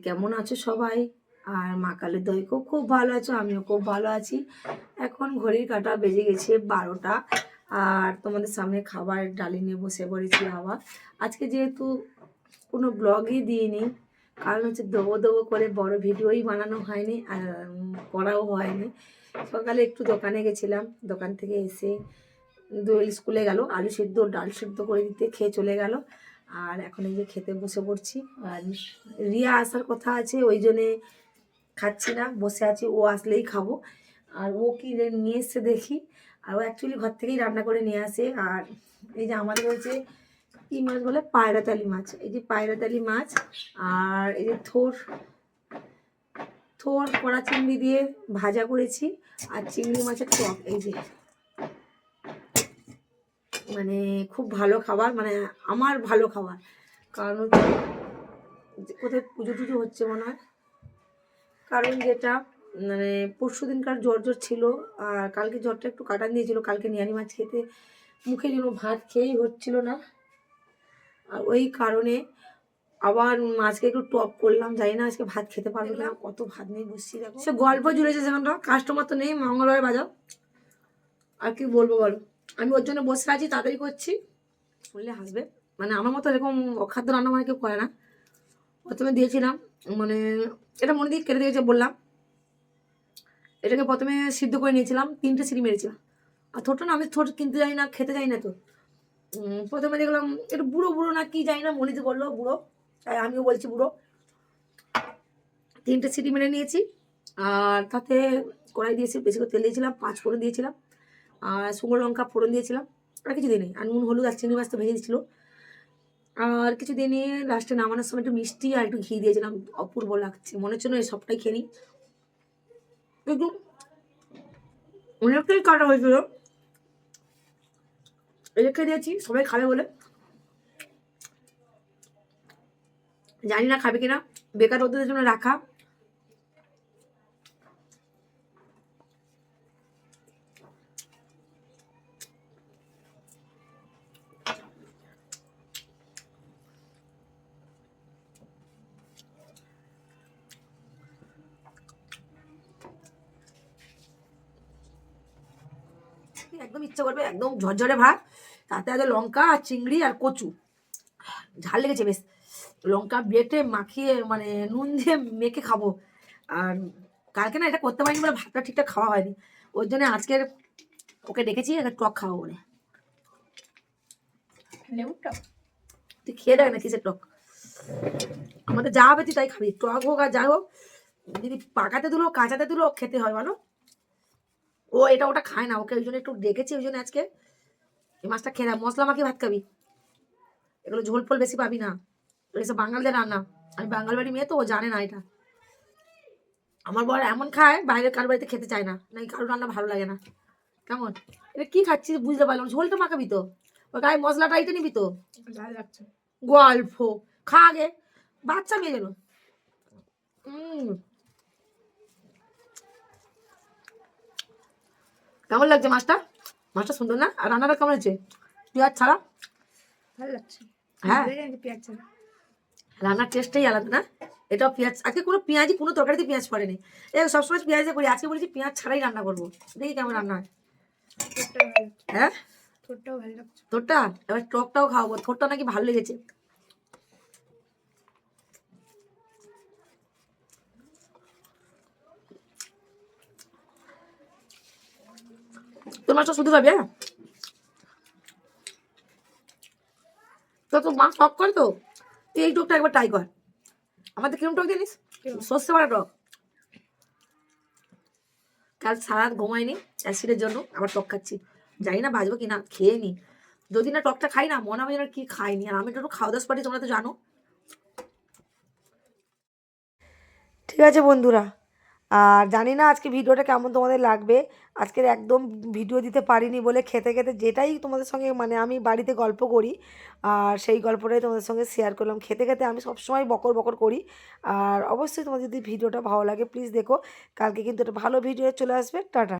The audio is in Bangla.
কেমন আছো সবাই? আর মা কালীর দয়ায় খুব ভালো আছো, আমিও খুব ভালো আছি। এখন ঘড়ির কাঁটা বেজে গেছে 12টা। আর তোমাদের সামনে খাবার ডালি নিয়ে বসে পড়েছি আবার। আজকে যেহেতু কোনো ব্লগই দিইনি, কারণ হচ্ছে দেবো দেবো করে বড় ভিডিওই বানানো হয়নি আর করাও হয়নি। সকালে একটু দোকানে গেছিলাম, দোকান থেকে এসে স্কুলে গেল, আলু সেদ্ধ ডাল সেদ্ধ করে দিতে খেয়ে চলে গেল। আর এখন এই যে খেতে বসে পড়ছি। আর রিয়া আসার কথা আছে, ওই জন্যে খাচ্ছি না, বসে আছি, ও আসলেই খাবো। আর ও কি নিয়ে এসছে দেখি। আর ও অ্যাকচুয়ালি ঘর থেকেই রান্না করে নিয়ে আসে। আর এই যে আমাদের হচ্ছে কী মাছ বলে, পায়রাতালি মাছ। এই যে পায়রাতালি মাছ, আর এই যে থোর থোর কড়া চিংড়ি দিয়ে ভাজা করেছি, আর চিংড়ি মাছের টক। এই যে মানে খুব ভালো খাবার, মানে আমার ভালো খাবার। কারণ হচ্ছে কোথায় পুজো টুজো হচ্ছে মনে হয়, কারণ যেটা মানে পরশু দিনকার জ্বর ছিল, আর কালকে জ্বরটা একটু কাটান দিয়েছিল। কালকে নিয়ানি মাছ খেতে মুখে যেন ভাত খেয়েই হচ্ছিল না, আর ওই কারণে আবার মাছকে একটু টক করলাম। জানি না আজকে ভাত খেতে পারবো না, কত ভাত নিয়ে বসছি দেখো। সে গল্প জুড়েছে সেখানটা, কাস্টমার তো নেই, মঙ্গলবার বাজাও। আর কি বলবো বলো, আমি ওর জন্য বসে আছি, তাড়াতাড়ি করছি। শুনলে হাসবে, মানে আমার মতো এরকম অখাদ্য রান্না মানে কেউ করে না। প্রথমে দিয়েছিলাম, মানে এটা মনে দিয়ে কেটে দিয়েছে বললাম। এটাকে প্রথমে সিদ্ধ করে নিয়েছিলাম, 3টে সিটি মেরেছিলাম। আর থোটটা না, আমি থোট কিনতে যাই না, খেতে যাই না। তো প্রথমে দেখলাম একটু বুড়ো বুড়ো না কি যাই না, মনিতে বললো বুড়ো, তাই আমিও বলছি বুড়ো। 3টে সিটি মেরে নিয়েছি। আর তাতে কড়াই দিয়েছি, বেশি করে তেল দিয়েছিলাম, 5 ফোড়ন দিয়েছিলাম, আর শুকনো লঙ্কা ফোড়ন দিয়েছিলাম। আর কিছু দিই নেই, আর নুন হলুদ আর চিংড়ি মাছ তো ভেজে দিয়েছিলো। আর কিছু দিয়ে নিয়ে লাস্টে নামানোর সময় একটু মিষ্টি আর একটু ঘি দিয়েছিলাম। অপূর্ব লাগছে, মনে হচ্ছে না এই সবটাই খেয়ে নিই। কিন্তু অনেকটাই কাটা হয়েছিল, রেখে দিয়েছি সবাই খাবে বলে। জানি না খাবে কিনা, বেকার ওদের জন্য রাখা। একদম ইচ্ছা করবে একদম ঝরঝরে ভাত, তাতে আছে লঙ্কা আর চিংড়ি আর কচু। ঝাল লেগেছে বেশ, লঙ্কা বেটে মাখিয়ে মানে নুন দিয়ে মেখে খাবো। আর কালকে না এটা করতে পারিনি বলে ভাতটা ঠিকঠাক খাওয়া হয়নি, ওর জন্য আজকের ওকে ডেকেছি টক খাওয়া বলে। তুই খেয়ে দেখ না কিসের টক, আমাদের যা হবে তুই তাই খাবি, টক হোক আর যাই হোক। যদি পাকাতে দিলো কাঁচাতে দিলো খেতে হয় বলো। ও এটা ওটা খায় না, ওকে ওই জন্য একটু ডেকেছি, ওই জন্য আজকে এই মাছটা খেয়ে দেয়। মশলা মাখিয়ে ভাত খাবি, এগুলো ঝোল ফোল বেশি পাবি না, এসব বাঙালদের রান্না। আমি বাঙাল বাড়ি মেয়ে তো, ও জানে না এটা। আমার বর এমন খায়, বাইরের কারোর বাড়িতে খেতে চায় না, নাকি কারোর রান্না ভালো লাগে না। কেমন এটা কি খাচ্ছিস বুঝতে পারলাম, ঝোলটা মাখাবি তো, ওই গায়ে মশলাটা এটা নিবি তো, গল্প খা আগে, বাচ্চা মেয়ে যেন। কেমন লাগছে মাছটা? মাছটা সুন্দর না? আর রান্নাটা কেমন হয়েছে পেঁয়াজ ছাড়া? ভালো লাগছে। হ্যাঁ, পেঁয়াজ ছাড়া রান্নার টেস্টটাই আলাদা না। এটাও পেঁয়াজ, আজকে কোনো পেঁয়াজই কোনো তরকারিতে পেঁয়াজ পড়েনি। এই সবসময় পেঁয়াজ দিয়ে করি, আজকে বলেছি পেঁয়াজ ছাড়াই রান্না করবো, দেখি কেমন রান্না হয়। হ্যাঁ, থোরটাও ভালো লাগছে। থোরটা এবার টকটাও খাওয়াবো, থোরটা নাকি ভালো লেগেছে। তোর মাছটা শুধু খাবি? হ্যাঁ, তো মাছ টক করে তো, তুই এই টকটা একবার ট্রাই কর। আমাদের কিরম টক জানিস? সর্ষে বাটা টক। কাল সারা রাত ঘুমাইনি অ্যাসিডের জন্য, আবার টক খাচ্ছি। জানি না বাজবো কিনা, খেয়ে নি। যদি না টকটা খাই না মনে হবে যেন কি খাইনি। আর আমি একটু খাওয়া দাওয়া পারি, তোমরা তো জানো। ঠিক আছে বন্ধুরা, আর জানি না আজকে ভিডিওটা কেমন তোমাদের লাগবে। আজকের একদম ভিডিও দিতে পারিনি বলে খেতে খেতে যেটাই তোমাদের সঙ্গে মানে আমি বাড়িতে গল্প করি, আর সেই গল্পটাই তোমাদের সঙ্গে শেয়ার করলাম। খেতে খেতে আমি সবসময় বকর বকর করি। আর অবশ্যই তোমাদের যদি ভিডিওটা ভালো লাগে প্লিজ দেখো, কালকে কিন্তু একটা ভালো ভিডিও চলে আসবে। টাটা।